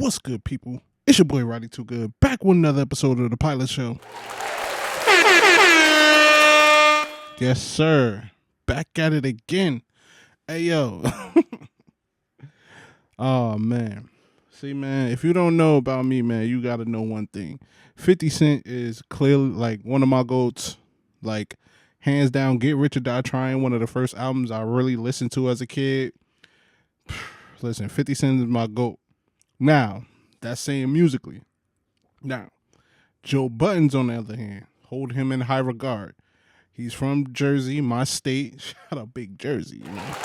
What's good, people? It's your boy Roddy Too Good, back with another episode of the Pilot Show. Yes, sir. Back at it again. Hey, yo. Oh, man. See, man, if you don't know about me, man, you got to know one thing. 50 Cent is clearly, like, one of my goats. Like, hands down, Get Rich or Die Trying, one of the first albums I really listened to as a kid. Listen, 50 Cent is my goat. Now, that's saying musically. Now, Joe Budden's on the other hand, hold him in high regard. He's from Jersey, my state. Shout out Big Jersey, you know.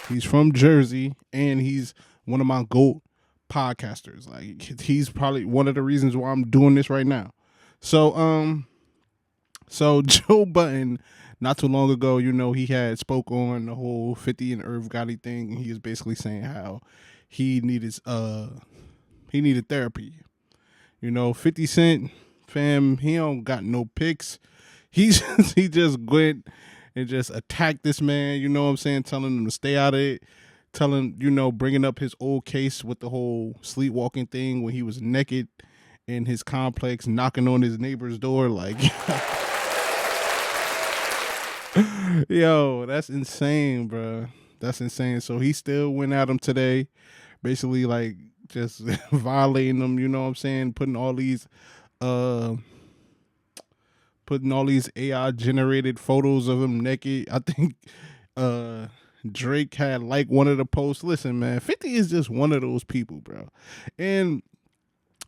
He's from Jersey, and he's one of my GOAT podcasters. Like, he's probably one of the reasons why I'm doing this right now. So Joe Budden, not too long ago, you know, he had spoke on the whole 50 and Irv Gotti thing, and he was basically saying how he needed therapy. You know, 50 Cent, fam, he don't got no picks. He just went and just attacked this man, you know what I'm saying, telling him to stay out of it, bringing up his old case with the whole sleepwalking thing when he was naked in his complex, knocking on his neighbor's door, like, yo, that's insane, bro. That's insane. So he still went at him today, basically, like, just violating them, you know what I'm saying, putting all these AI generated photos of him naked. I think Drake had like one of the posts. Listen, man, 50 is just one of those people, bro. And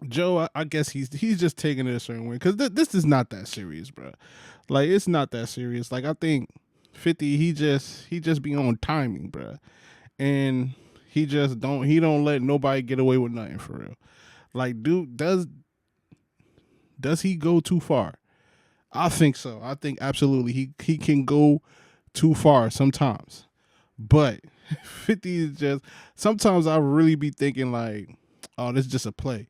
Joe, I guess he's just taking it a certain way, because this is not that serious, bro. Like, it's not that serious. Like, I think 50, he just be on timing, bro. And he don't let nobody get away with nothing, for real. Like, dude, does he go too far? I think so. I think absolutely he can go too far sometimes. But 50 is just, sometimes I really be thinking like, oh, this is just a play.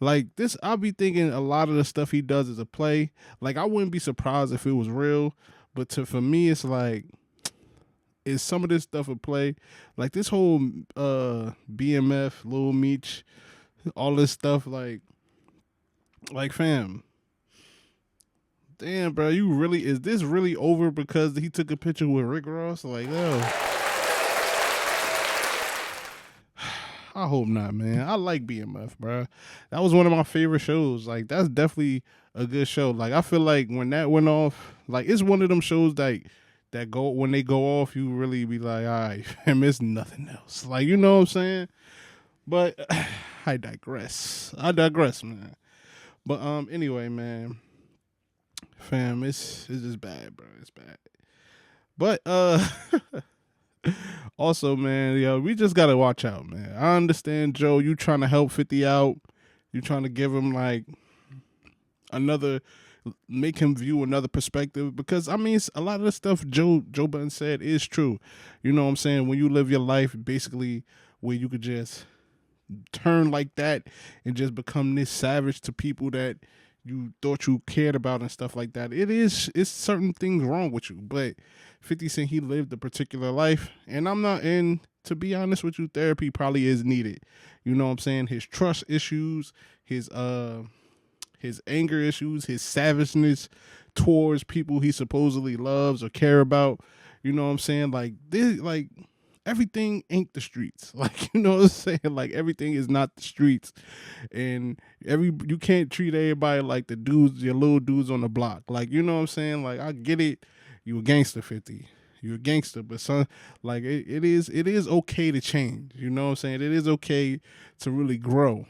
Like, this, I'll be thinking a lot of the stuff he does is a play. Like, I wouldn't be surprised if it was real, but for me, it's like, is some of this stuff a play? Like, this whole BMF, Lil Meech, all this stuff, like fam, damn, bro, is this really over because he took a picture with Rick Ross? Like, no. I hope not, man. I like BMF, bro. That was one of my favorite shows. Like, that's definitely a good show. Like, I feel like when that went off, like, it's one of them shows that go, when they go off, you really be like, all right, fam, it's nothing else. Like, you know what I'm saying? But I digress, man. But anyway, man, fam, it's just bad, bro. It's bad. But also, man, yo, we just gotta watch out, man. I understand, Joe, you trying to help 50 out. You trying to give him like make him view another perspective, because I mean, a lot of the stuff Joe Budden said is true. You know what I'm saying? When you live your life basically where you could just turn like that and just become this savage to people that you thought you cared about and stuff like that, it's certain things wrong with you. But 50 Cent, he lived a particular life, and to be honest with you, therapy probably is needed. You know what I'm saying? His trust issues, his anger issues, his savageness towards people he supposedly loves or care about. You know what I'm saying? Like, this, like, everything ain't the streets. Like, you know what I'm saying? Like, everything is not the streets. And you can't treat everybody like the dudes, your little dudes on the block. Like, you know what I'm saying? Like, I get it. You a gangster, 50. You a gangster, but son, like, it is okay to change. You know what I'm saying? It is okay to really grow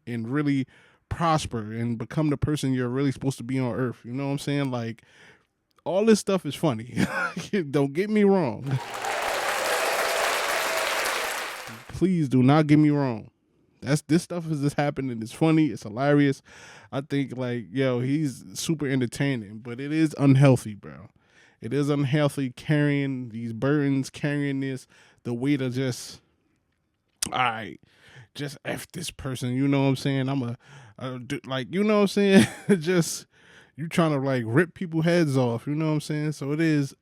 and really prosper and become the person you're really supposed to be on earth. You know what I'm saying? Like, all this stuff is funny. Don't get me wrong. Please do not get me wrong. This stuff is just happening. It's funny. It's hilarious. I think, like, yo, he's super entertaining, but it is unhealthy, bro. It is unhealthy carrying these burdens, carrying the weight of just, all right, just F this person. You know what I'm saying? Like, you know what I'm saying? Just, you trying to, like, rip people's heads off. You know what I'm saying? So it is,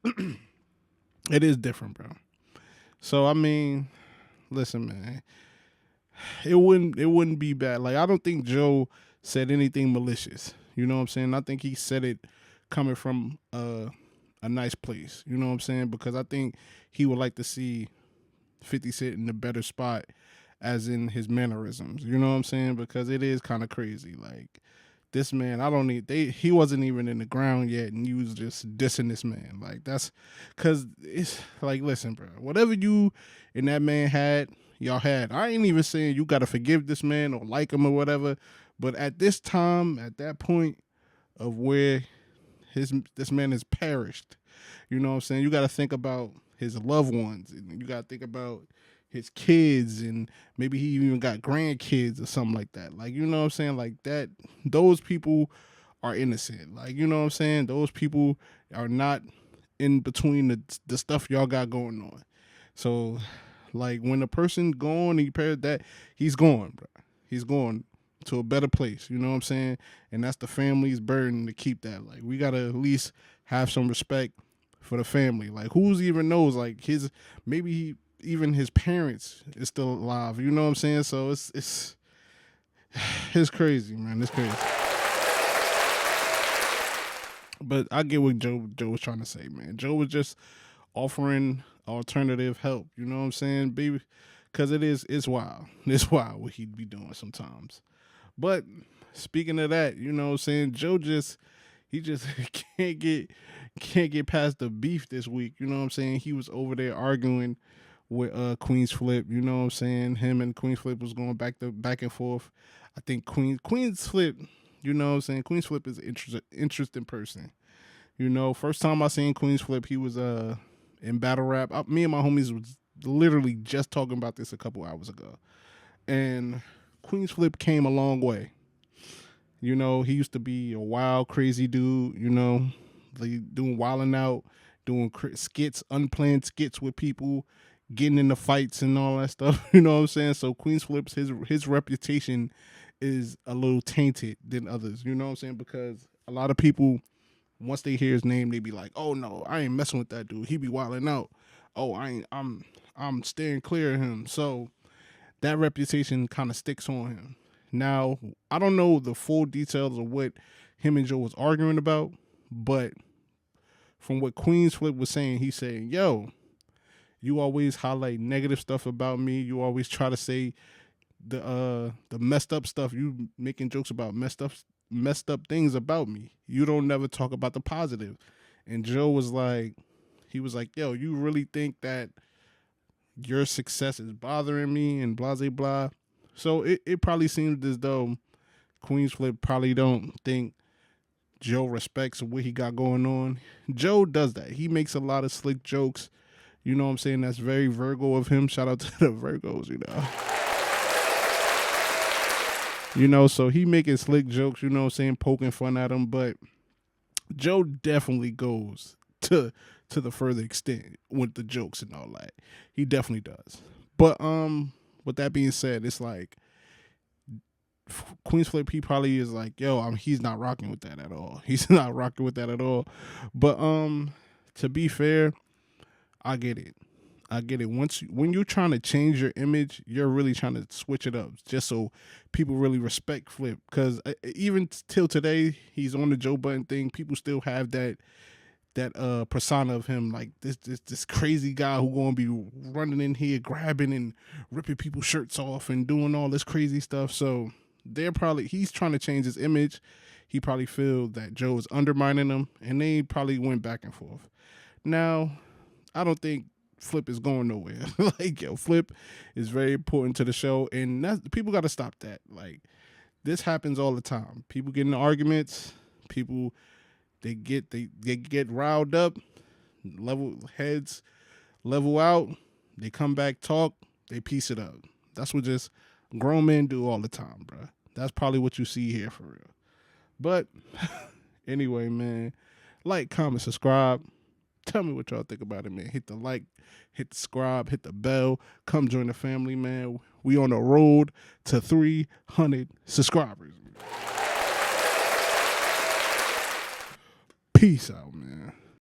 it is different, bro. So, I mean, listen, man. it wouldn't be bad. Like I don't think Joe said anything malicious. You know what I'm saying? I think he said it coming from a nice place. You know what I'm saying? Because I think he would like to see 50 Cent in a better spot, as in his mannerisms. You know what I'm saying? Because it is kind of crazy. Like this man, I don't need he wasn't even in the ground yet, and you was just dissing this man. Like that's because it's like, listen, bro, whatever you and that man had, y'all had. I ain't even saying you got to forgive this man or like him or whatever, but at this time, at that point of where this man has perished, you know what I'm saying? You got to think about his loved ones, and you got to think about his kids, and maybe he even got grandkids or something like that. Like, you know what I'm saying? Like that, those people are innocent. Like, you know what I'm saying? Those people are not in between the stuff y'all got going on. So, like, when a person gone, he paired that, he's gone, bro. He's gone to a better place. You know what I'm saying? And that's the family's burden to keep that. Like, we gotta at least have some respect for the family. Like, who's even knows? Like, maybe even his parents is still alive. You know what I'm saying? So it's crazy, man. It's crazy. But I get what Joe was trying to say, man. Joe was just offering alternative help. You know what I'm saying, baby? Because it's wild. It's wild what he'd be doing sometimes. But speaking of that, you know what I'm saying, Joe he just can't get past the beef this week. You know what I'm saying? He was over there arguing with Queenz Flip. You know what I'm saying? Him and Queenz Flip was going back and forth. I think Queenz Flip, you know what I'm saying? Queenz Flip is an interesting person. You know, first time I seen Queenz Flip, he was in battle rap. Me and my homies was literally just talking about this a couple hours ago. And Queenz Flip came a long way. You know, he used to be a wild, crazy dude, you know, like doing wilding out, doing skits, unplanned skits with people, getting into fights and all that stuff. You know what I'm saying? So Queenz Flip's his reputation is a little tainted than others. You know what I'm saying? Because a lot of people, once they hear his name, they be like, "Oh no, I ain't messing with that dude. He be wilding out. Oh, I'm staying clear of him." So that reputation kind of sticks on him. Now, I don't know the full details of what him and Joe was arguing about, but from what Queenz Flip was saying, he's saying, "Yo, you always highlight negative stuff about me. You always try to say the messed up stuff. You making jokes about messed up things about me. You don't never talk about the positive." And Joe was like, "Yo, you really think that your success is bothering me and blah blah blah?" So it probably seems as though Queenz Flip probably don't think Joe respects what he got going on. Joe does that. He makes a lot of slick jokes. You know what I'm saying? That's very Virgo of him. Shout out to the Virgos, you know. You know, so he making slick jokes, you know what I'm saying, poking fun at him. But Joe definitely goes to the further extent with the jokes and all that. He definitely does. But with that being said, it's like Queenz Flip, he probably is like, "Yo, he's not rocking with that at all. He's not rocking with that at all." But to be fair, I get it. When you're trying to change your image, you're really trying to switch it up just so people really respect Flip. Because even till today, he's on the Joe Budden thing. People still have that persona of him, like this crazy guy who gonna be running in here, grabbing and ripping people's shirts off and doing all this crazy stuff. So he's trying to change his image. He probably feel that Joe is undermining him, and they probably went back and forth. Now, I don't think Flip is going nowhere. Like, yo, Flip is very important to the show, and people got to stop that. Like, this happens all the time. People get in arguments. People they get riled up. Heads level out. They come back, talk. They piece it up. That's what just grown men do all the time, bro. That's probably what you see here for real. But anyway, man, like, comment, subscribe. Tell me what y'all think about it, man. Hit the like, hit the subscribe, hit the bell. Come join the family, man. We on the road to 300 subscribers. Peace out, man.